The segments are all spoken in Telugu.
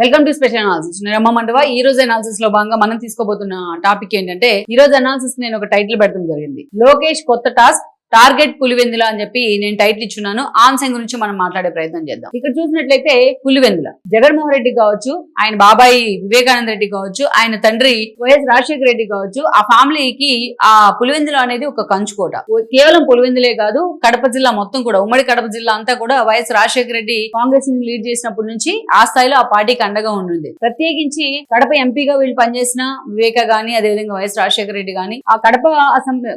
Welcome to special analysis. నేను అమ్మ మండవ. ఈ రోజు అనాలిసిస్ లో భాగంగా మనం తీసుకోబోతున్న టాపిక్ ఏంటంటే, ఈ రోజు అనాలిసిస్ నేను ఒక టైటిల్ పెడతాం జరిగింది. లోకేష్ కొత్త టాస్క్ టార్గెట్ పులివెందుల అని చెప్పి నేను టైటిల్ ఇచ్చున్నాను. ఆ అంశం గురించి మనం మాట్లాడే ప్రయత్నం చేద్దాం. ఇక్కడ చూసినట్లయితే పులివెందుల జగన్మోహన్ రెడ్డి కావచ్చు, ఆయన బాబాయి వివేకానంద రెడ్డి కావచ్చు, ఆయన తండ్రి వైఎస్ రాజశేఖర రెడ్డి కావచ్చు, ఆ ఫ్యామిలీకి ఆ పులివెందుల అనేది ఒక కంచుకోట. కేవలం పులివెందులే కాదు, కడప జిల్లా మొత్తం కూడా, ఉమ్మడి కడప జిల్లా అంతా కూడా వైఎస్ రాజశేఖర రెడ్డి కాంగ్రెస్ ని లీడ్ చేసినప్పటి నుంచి ఆ స్థాయిలో ఆ పార్టీకి అండగా ఉంటుంది. ప్రత్యేకించి కడప ఎంపీగా వీళ్ళు పనిచేసిన వివేక గాని, అదేవిధంగా వైఎస్ రాజశేఖర రెడ్డి గాని, ఆ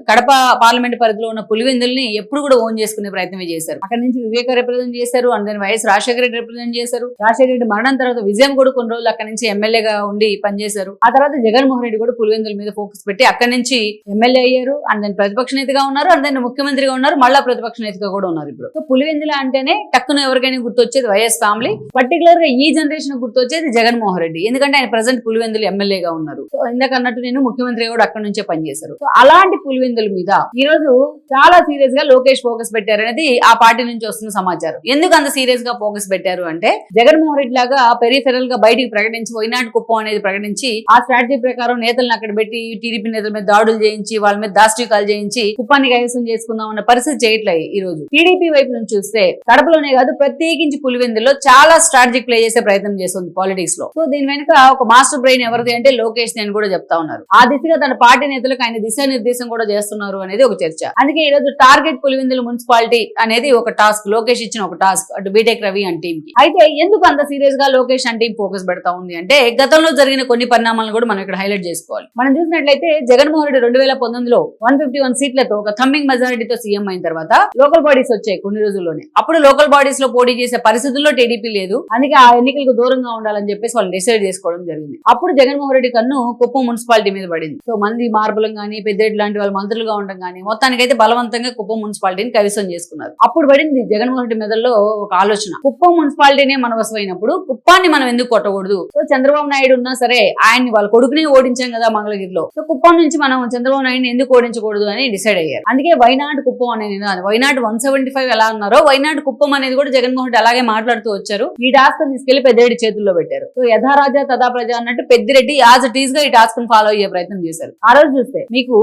కడప పార్లమెంట్ పరిధిలో ఉన్న పులివెందుల్ని ఎప్పుడు కూడా ఓన్ చేసుకునే ప్రయత్నమే చేశారు. అక్కడ నుంచి వివేక రిప్రజెంట్ చేశారు, and then YS Rajasekhara Reddy represent చేశారు. రాజశేఖర రెడ్డి మరణం తర్వాత విజయం కూడా కొన్ని రోజులు అక్కడ నుంచి ఎమ్మెల్యేగా ఉండి పనిచేశారు. ఆ తర్వాత జగన్మోహన్ రెడ్డి కూడా పులివెందుల మీద ఫోకస్ పెట్టి అక్కడి నుంచి ఎమ్మెల్యే అయ్యారు, అండ్ దెన్ ప్రతిపక్ష నేతగా ఉన్నారు, అండ్ దెన్ ముఖ్యమంత్రిగా ఉన్నారు, మళ్ళా ప్రతిపక్ష నేతగా కూడా ఉన్నారు. ఇప్పుడు సో పులివెందుల అంటేనే టక్కున ఎవరికైనా గుర్తొచ్చేది వైఎస్ ఫ్యామిలీ, పర్టికులర్ గా ఈ జనరేషన్ గుర్తొచ్చేది జగన్మోహన్ రెడ్డి, ఎందుకంటే ఆయన ప్రజెంట్ పులివెందులు ఎమ్మెల్యేగా ఉన్నారు. సో ఇందాక అన్నట్టు నేను ముఖ్యమంత్రి కూడా అక్కడ నుంచే పనిచేశారు. సో అలాంటి పులివెందుల మీద ఈ రోజు చాలా సీరియస్ గా లోకేష్ ఫోకస్ పెట్టారు అనేది ఆ పార్టీ నుంచి వస్తున్న సమాచారం. ఎందుకు అంత సీరియస్ గా ఫోకస్ పెట్టారు అంటే, జగన్మోహన్ రెడ్డి లాగా పెరిఫెరల్ గా బయటికి ప్రకటించి వైనాడు కుప్పం అనేది ప్రకటించి ఆ స్ట్రాటజీ ప్రకారం నేతలను అక్కడ పెట్టి టీడీపీ నేతల మీద దాడులు చేయించి వాళ్ళ మీద దాష్టికాలు చేయించి కుప్పాన్ని కైవసం చేసుకుందాం అన్న పరిస్థితి చేయట్లేదు. ఈ రోజు టీడీపీ వైపు నుంచి చూస్తే కడపలోనే కాదు, ప్రత్యేకించి పులివెందులో చాలా స్ట్రాటజిక్ ప్లే చేసే ప్రయత్నం చేస్తుంది పాలిటిక్స్ లో. సో దీని వెనుక ఒక మాస్టర్ బ్రెయిన్ ఎవరిది అంటే లోకేష్ అని కూడా చెప్తా ఉన్నారు. ఆ దిశగా తన పార్టీ నేతలకు ఆయన దిశానిర్దేశం కూడా చేస్తున్నారు అనేది ఒక చర్చ. అందుకే ఈ రోజు టార్గెట్ పులివెందుల మున్సిపాలిటీ అనేది ఒక టాస్క్, లోకేష్ ఇచ్చిన ఒక టాస్క్ అటు బీటెక్ రవి అండ్ టీమ్ కి. అయితే ఎందుకు అంత సీరియస్ గా లోకేష్ అండ్ టీమ్ ఫోకస్ పెడతా ఉంది అంటే, గతంలో జరిగిన కొన్ని పరిణామాలను కూడా మనం ఇక్కడ హైలైట్ చేసుకోవాలి. మనం చూసినట్లయితే జగన్మోహన్ రెడ్డి 2019లో 151 సీట్లతో ఒక థమ్మింగ్ మెజారిటీతో సీఎం అయిన తర్వాత లోకల్ బాడీస్ వచ్చాయి కొన్ని రోజుల్లోనే. అప్పుడు లోకల్ బాడీస్ లో పోటీ చేసే పరిస్థితుల్లో టీడీపీ లేదు, అందుకే ఆ ఎన్నికలకు దూరంగా ఉండాలని చెప్పేసి వాళ్ళు డిసైడ్ చేసుకోవడం జరిగింది. అప్పుడు జగన్మోహన్ రెడ్డి కన్ను కుప్పం మున్సిపాలిటీ మీద పడింది. సో మంది మార్పులం గానీ, పెద్దరెడ్డి లాంటి వాళ్ళు మంత్రులుగా ఉండడం కానీ, మొత్తానికైతే బలవంతంగా కుప్పం మున్సిపాలిటీని కైవసం చేసుకున్నారు. అప్పుడు పడింది జగన్మోహన్ రెడ్డి మెదడులో ఒక ఆలోచన, కుప్పం మున్సిపాలిటీనే మన వశమైనప్పుడు కుప్పాన్ని మనం ఎందుకు కొట్టకూడదు. సో చంద్రబాబు నాయుడు ఉన్నా సరే ఆయన్ని వాళ్ళ కొడుకుని ఓడించాం కదా మంగళగిరిలో, సో కుప్పం నుంచి మనం చంద్రబాబు నాయుడిని ఎందుకు ఓడించకూడదు అని డిసైడ్ అయ్యారు. అందుకే వైనాడు కుప్పం అనే నినాదం, వైనాడు 175 ఎలా అన్నారో వైనాడు కుప్పం అనేది కూడా జగన్మోహన్ రెడ్డి అలాగే మాట్లాడుతూ వచ్చారు. ఈ టాస్క్ తీసుకెళ్లి పెద్దిరెడ్డి చేతుల్లో పెట్టారు. సో యథారాజా తథా ప్రజ అన్నట్టు పెద్దిరెడ్డి యాజ్ ఇట్ ఈస్ గా ఈ టాస్క్ ను ఫాలో అయ్యే ప్రయత్నం చేశారు. ఆ రోజు చూస్తే మీకు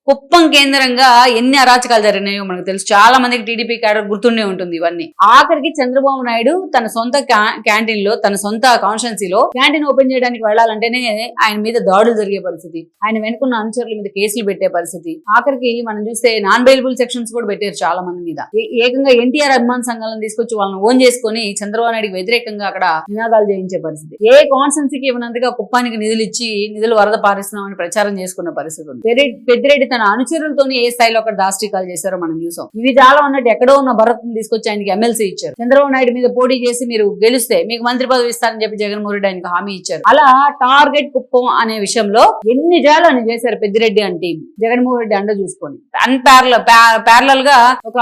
కుప్పం కేంద్రంగా ఎన్ని అరాచకాలు జరిగినాయో మనకు తెలుసు. చాలా మందికి టీడీపీ క్యాడర్ గుర్తుండే ఉంటుంది ఇవన్నీ. ఆఖరికి చంద్రబాబు నాయుడు తన సొంత క్యాంటీన్ లో, తన సొంత కాన్స్టిట్యున్సీలో క్యాంటీన్ ఓపెన్ చేయడానికి వెళ్లాలంటేనే ఆయన మీద దాడులు జరిగే పరిస్థితి, ఆయన వెనుకున్న అనుచరుల మీద కేసులు పెట్టే పరిస్థితి. ఆఖరికి మనం చూస్తే నాన్ బెయిలబుల్ సెక్షన్స్ కూడా పెట్టారు చాలా మంది మీద. ఏకంగా ఎన్టీఆర్ అభిమాన సంఘాలను తీసుకొచ్చి వాళ్ళని ఓన్ చేసుకుని చంద్రబాబు నాయుడికి వ్యతిరేకంగా అక్కడ నినాదాలు చేయించే పరిస్థితి. ఏ కాన్స్టిట్యున్సీకి ఇవ్వనంతగా కుప్పానికి నిధులు ఇచ్చి నిధులు వరద పారిస్తున్నామని ప్రచారం చేసుకున్న పరిస్థితి ఉంది. పెద్దిరెడ్డి తన అనుచరులతోని ఏ స్థాయిలో ఒక దాష్టికాలు చేశారో మనం చూసాం. ఇవి చాలా ఉన్నట్టు ఎక్కడో ఉన్న భరత్ తీసుకొచ్చి ఆయనకి ఎమ్మెల్సీ ఇచ్చారు. చంద్రబాబు నాయుడు మీద పోటీ చేసి మీరు గెలిస్తే మీకు మంత్రి పదవి ఇస్తారని చెప్పి జగన్మోహన్ రెడ్డి ఆయనకు హామీ ఇచ్చారు. అలా టార్గెట్ కుప్పం అనే విషయంలో ఎన్ని జాలు అని చేశారు పెద్దిరెడ్డి అంటే జగన్మోహన్ రెడ్డి అండ చూసుకొని ప్యారలల్ గా ఒక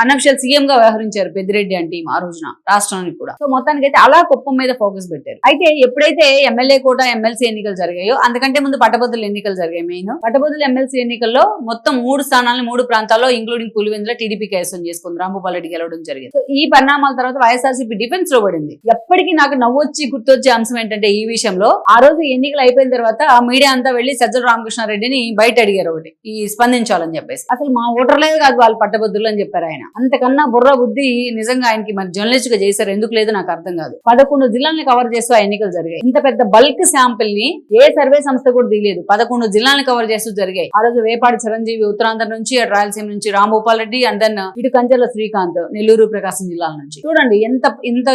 అనఫిషియల్ సీఎం గా వ్యవహరించారు పెద్దిరెడ్డి అంటే ఆ రోజున రాష్ట్రానికి కూడా. సో మొత్తానికి అయితే అలా కుప్పం మీద ఫోకస్ పెట్టారు. అయితే ఎప్పుడైతే ఎమ్మెల్యే కోట ఎమ్మెల్సీ ఎన్నికలు జరిగాయో, అంతకంటే ముందు పట్టభద్రుల ఎన్నికలు జరిగాయి. మెయిన్ పట్టభద్రుల ఎమ్మెల్సీ ఎన్నికల్లో మొత్తం 3 స్థానాలను 3 ప్రాంతాల్లో ఇంక్లూడింగ్ పులివెందుల టీడీపీ కైవసం చేసుకుంది. రాంభూపాల్ రెడ్డి గెలవడం జరిగింది. ఈ పరిణామాల తర్వాత వైఎస్ఆర్సీపీ డిఫెన్స్ లో పడింది. ఎప్పటికీ నాకు నవ్వొచ్చి గుర్తొచ్చే అంశం ఏంటంటే, ఈ విషయంలో ఆ రోజు ఎన్నికలు అయిపోయిన తర్వాత మీడియా అంతా వెళ్లి సజ్జల రామకృష్ణారెడ్డిని బయట అడిగారు ఒకటి, ఈ స్పందించాలని చెప్పేసి. అసలు మా ఓటర్లే కాదు వాళ్ళు పట్టభద్రులు అని చెప్పారు ఆయన. అంతకన్నా బుర్ర బుద్ధి నిజంగా ఆయనకి మరి జర్నలిస్ట్ గా చేశారు, ఎందుకు లేదో నాకు అర్థం కాదు. 11 జిల్లాలను కవర్ చేస్తూ ఆ ఎన్నికలు జరిగాయి. ఇంత పెద్ద బల్క్ శాంపిల్ ని ఏ సర్వే సంస్థ కూడా దిగలేదు. 11 జిల్లాలను కవర్ చేస్తూ జరిగాయి. ఆ రోజు వేపాడి చిరంజీవి ఉత్తరాంధ్ర నుంచి, అటు రాయలసీమ నుంచి రాంభూపాల్ రెడ్డి, అండ్ దెన్ ఇటు కంచెల శ్రీకాంత్ నెల్లూరు ప్రకాశం జిల్లాల నుంచి. చూడండి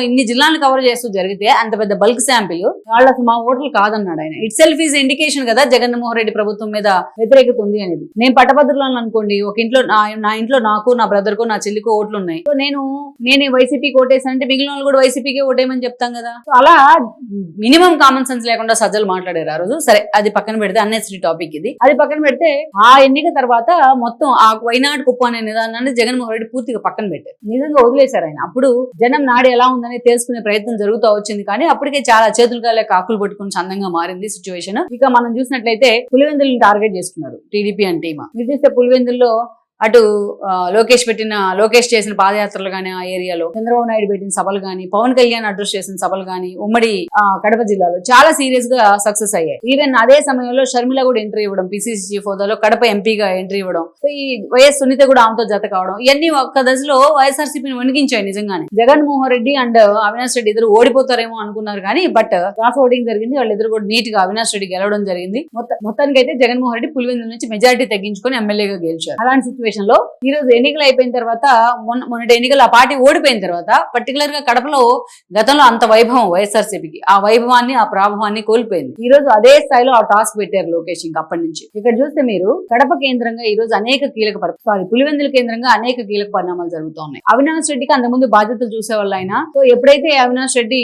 ఇన్ని జిల్లాలను కవర్ చేస్తూ జరిగితే అంత పెద్ద బల్క్ శాంపిల్ వాళ్ళు అసలు మా ఓటర్లు కాదన్నాడు ఆయన. ఇట్ సెల్ఫ్ ఈజ్ ఇండికేషన్ కదా జగన్మోహన్ రెడ్డి ప్రభుత్వం మీద వ్యతిరేకత ఉంది అనేది. నేను పట్టభద్రులను అనుకోండి, ఒక ఇంట్లో నా ఇంట్లో నాకు, నా బ్రదర్ కు, నా చెల్లికో ఓట్లు ఉన్నాయి. సో నేను వైసీపీకి ఓటేసానంటే మిగిలిన వాళ్ళు కూడా వైసీపీకి ఓటేయమని చెప్తాం కదా. సో అలా మినిమం కామన్ సెన్స్ లేకుండా సజ్జలు మాట్లాడారు ఆ రోజు. సరే అది పక్కన పెడితే, అన్నెసరీ టాపిక్ ఇది. అది పక్కన పెడితే ఆ ఎన్నిక తర్వాత మొత్తం ఆ వైనాడు కుప్పం అనే నిదానాన్ని జగన్మోహన్ రెడ్డి పూర్తిగా పక్కన పెట్టారు. నిజంగా వదిలేశారు ఆయన. అప్పుడు జనం నాడు ఎలా ఉందని తెలుసుకునే ప్రయత్నం జరుగుతూ వచ్చింది, కానీ అప్పటికే చాలా చేతులు కాలే కాకులు పట్టుకుని చందంగా మారింది సిచ్యువేషన్. ఇక మనం చూసినట్లయితే పులివెందులను టార్గెట్ చేసుకున్నారు టీడీపీ అండ్ టీమ్. మీరు చూస్తే పులివెందుల్లో అటు లోకేష్ చేసిన పాదయాత్రలు గానీ ఆ ఏరియాలో, చంద్రబాబు నాయుడు పెట్టిన సభలు గానీ, పవన్ కళ్యాణ్ అడ్రస్ చేసిన సభలు గానీ ఉమ్మడి కడప జిల్లాలో చాలా సీరియస్ గా సక్సెస్ అయ్యాయి. ఈవెన్ అదే సమయంలో షర్మిల కూడా ఎంట్రీ ఇవ్వడం, పిసిసి చీఫ్ హోదాలో కడప ఎంపీగా ఎంట్రీ ఇవ్వడం, సో ఈ వైఎస్ సునీత కూడా ఆమెతో జత కావడం, ఇవన్నీ ఒక్క దశలో వైఎస్ఆర్సీపీని వణికించాయి నిజంగానే. జగన్మోహన్ రెడ్డి అండ్ అవినాష్ రెడ్డి ఇద్దరు ఓడిపోతారేమో అనుకున్నారు కానీ బట్ క్రాస్ ఓటింగ్ జరిగింది. వాళ్ళిద్దరు కూడా నీట్ గా అవినాష్ రెడ్డి గెలవడం జరిగింది. మొత్తానికి అయితే జగన్మోహన్ రెడ్డి పులివెందుల నుంచి మెజారిటీ తగ్గించుకొని ఎమ్మెల్యేగా గెలిచారు. అలాంటి సిచ్యువేషన్ లో ఈ రోజు ఎన్నికలు అయిపోయిన తర్వాత, మొన్నటి ఎన్నికలు ఆ పార్టీ ఓడిపోయిన తర్వాత పర్టికులర్ గా కడపలో గతంలో అంత వైభవం వైఎస్ఆర్సీపీకి, ఆ వైభవాన్ని ఆ ప్రాభవాన్ని కోల్పోయింది. ఈ రోజు అదే స్థాయిలో ఆ టాస్క్ పెట్టారు లోకేష్. ఇంకా అప్పటి నుంచి ఇక్కడ చూస్తే మీరు కడప కేంద్రంగా ఈ రోజు అనేక పులివెందుల కేంద్రంగా అనేక కీలక పరిణామాలు జరుగుతూ ఉన్నాయి. అవినాష్ రెడ్డికి అంతకుముందు బాధ్యతలు చూసే వాళ్ళు ఆయన. సో ఎప్పుడైతే అవినాష్ రెడ్డి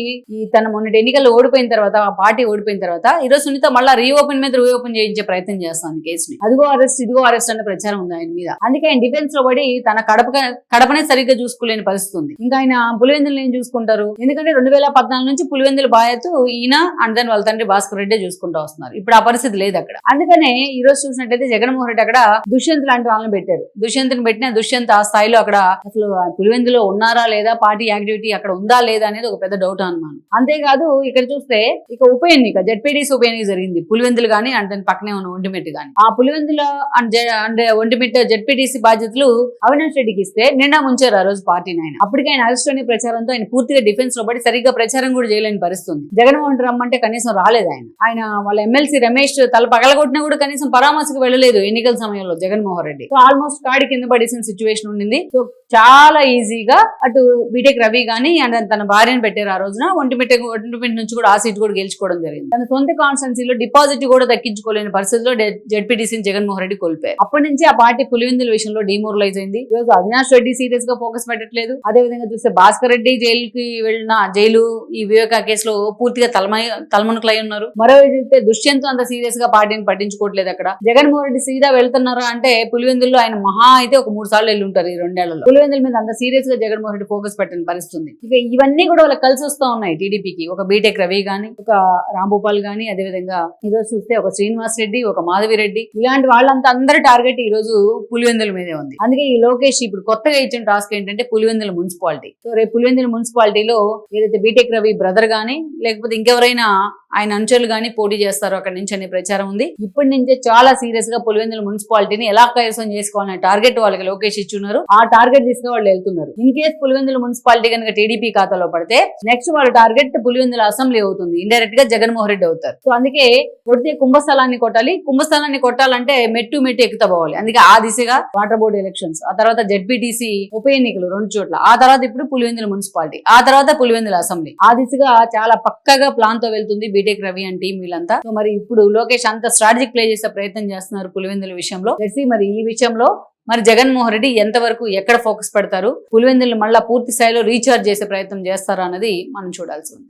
తన మొన్నటి ఎన్నికల్లో ఓడిపోయిన తర్వాత, ఆ పార్టీ ఓడిపోయిన తర్వాత ఈ రోజు సునీత మళ్ళీ రీఓపెన్ చేయించే ప్రయత్నం చేస్తాను కేసుని. అదిగో అరెస్ట్ ఇదిగో అరెస్ట్ అనే ప్రచారం ఉంది ఆయన మీద. అందుకే ఆయన డిఫెన్స్ లో పడి తన కడపనే సరిగ్గా చూసుకోలేని పరిస్థితి ఉంది. ఇంకా ఆయన పులివెందులు ఏం చూసుకుంటారు? ఎందుకంటే 2014 నుంచి పులివెందుల బాధ్యత ఈయన అండ్ దెన్ వాళ్ళ తండ్రి భాస్కర్ రెడ్డి చూసుకుంటూ వస్తున్నారు. ఇప్పుడు ఆ పరిస్థితి లేదు అక్కడ. అందుకనే ఈ రోజు చూసినట్టయితే జగన్మోహన్ రెడ్డి అక్కడ దుష్యంత్ లాంటి వాళ్ళని పెట్టారు. దుష్యంత్ని పెట్టిన దుష్యంత్ ఆ స్థాయిలో అక్కడ అసలు పులివెందులో ఉన్నారా లేదా, పార్టీ యాక్టివిటీ అక్కడ ఉందా లేదా అనేది ఒక పెద్ద డౌట్ అనుమానం. అంతేకాదు ఇక్కడ చూస్తే ఇక ఉప ఎన్నిక, జెడ్పీటీసీ ఉప ఎన్నిక జరిగింది. పులివెందులు గానీ అండ్ దాని పక్కనే ఉన్న ఒంటిమిట్ట గానీ. ఆ పులివెందుల అండ్ ఒంటిమిట్ట జెడ్పీటీసీ బాధ్యతలు అవినాష్ రెడ్డికి ఇస్తే నిండా ముంచారు ఆ రోజు పార్టీని. ఆయన అప్పటికే ఆయన అరెస్ట్ అనే ప్రచారంతో ఆయన పూర్తిగా డిఫెన్స్ లో పడి సరిగ్గా ప్రచారం కూడా చేయలేని పరిస్థితుంది. జగన్మోహన్ రమ్మంటే కనీసం రాలేదు ఆయన వాళ్ళ ఎమ్మెల్సీ రమేష్ తల పగలగొట్టినా కూడా కనీసం పరామర్శకు వెళ్ళలేదు ఎన్నికల సమయంలో జగన్మోహన్ రెడ్డి. సో ఆల్మోస్ట్ కాడి కింద పడేసిన సిచ్యువేషన్ ఉండింది. సో చాలా ఈజీగా అటు బీటెక్ రవి గానీ అండ్ తన భార్యను పెట్టారు ఆ రోజున. ఒంటిమిట్ట నుంచి కూడా ఆ సీట్ కూడా గెలుచుకోవడం జరిగింది. తన సొంత కాన్స్టిట్యున్సీలో డిపాజిట్ కూడా దక్కించుకోలేని పరిస్థితిలో జెడ్పీటీసీని జగన్మోహన్ రెడ్డి కోల్పోయారు. అప్పటి నుంచి ఆ పార్టీ పులివెందుల విషయంలో డిమోరలైజ్ అయింది. ఈ రోజు అవినాష్ రెడ్డి సీరియస్ గా ఫోకస్ పెట్టట్లేదు. అదే విధంగా చూస్తే భాస్కర్ రెడ్డి జైలు ఈ వివేక కేసులో పూర్తిగా తలమునకలై ఉన్నారు. మరోవైపు చూస్తే దుష్యంత్ అంత సీరియస్ గా పార్టీని పట్టించుకోవట్లేదు. అక్కడ జగన్మోహన్ రెడ్డి సీదా వెళ్తున్నారా అంటే పులివెందుల్లో ఆయన మహా అయితే ఒక 3 సార్లు వెళ్ళి ఉంటారు ఈ 2 ఏళ్లలో. పులివెందుల మీద అంత సీరియస్ గా జగన్మోహన్ రెడ్డి ఫోకస్ పెట్టని పరిస్థితుంది. ఇక ఇవన్నీ కూడా వాళ్ళకి కలిసి వస్తూ ఉన్నాయి టీడీపీకి. ఒక బీటెక్ రవి గానీ, ఒక రాంభూపాల్ గానీ, అదేవిధంగా ఈరోజు చూస్తే ఒక శ్రీనివాస్ రెడ్డి, ఒక మాధవి రెడ్డి, ఇలాంటి వాళ్ళంతా అందరి టార్గెట్ ఈ రోజు పులివెందుల మీదే ఉంది. అందుకే ఈ లోకేష్ ఇప్పుడు కొత్తగా ఇచ్చిన టాస్క్ ఏంటంటే పులివెందుల మున్సిపాలిటీ. సో రేపు పులివెందుల మున్సిపాలిటీలో ఏదైతే బీటెక్ రవి బ్రదర్ గానీ లేకపోతే ఇంకెవరైనా ఆయన అనుచరులు గానీ పోటీ చేస్తారు అక్కడి నుంచి అనే ప్రచారం ఉంది. ఇప్పటి నుంచే చాలా సీరియస్ గా పులివెందుల మున్సిపాలిటీని ఎలా కైవసం చేసుకోవాలనే టార్గెట్ వాళ్ళకి లోకేష్ ఇచ్చున్నారు. ఆ టార్గెట్ తీసుకుని వాళ్ళు వెళ్తున్నారు. ఇన్ కేస్ పులివెందుల మున్సిపాలిటీ కనుక టీడీపీ ఖాతాలో పడితే నెక్స్ట్ వాళ్ళ టార్గెట్ పులివెందుల అసెంబ్లీ అవుతుంది. ఇండైరెక్ట్ గా జగన్మోహన్ రెడ్డి అవుతారు. సో అందుకే కొడితే కుంభస్థలాన్ని కొట్టాలి. కుంభస్థలాన్ని కొట్టాలంటే మెట్టు ఎక్కుతా పోవాలి. అందుకే ఆ దిశగా వాటర్ బోర్డు ఎలక్షన్స్, ఆ తర్వాత జెడ్పీటీసీ ఉప ఎన్నికలు 2 చోట్ల, ఆ తర్వాత ఇప్పుడు పులివెందుల మున్సిపాలిటీ, ఆ తర్వాత పులివెందుల అసెంబ్లీ, ఆ దిశగా చాలా పక్కగా ప్లాన్ తో వెళ్తుంది బీటెక్ రవి అండ్ టీం వీళ్ళంతా. సో మరి ఇప్పుడు లోకేష్ అంత స్ట్రాటజిక్ ప్లే చేసే ప్రయత్నం చేస్తున్నారు పులివెందుల విషయంలో. మరి ఈ విషయంలో మరి జగన్మోహన్ రెడ్డి ఎంతవరకు ఎక్కడ ఫోకస్ పెడతారు, పులివెందులు మళ్ళా పూర్తి స్థాయిలో రీఛార్జ్ చేసే ప్రయత్నం చేస్తారా అన్నది మనం చూడాల్సి ఉంది.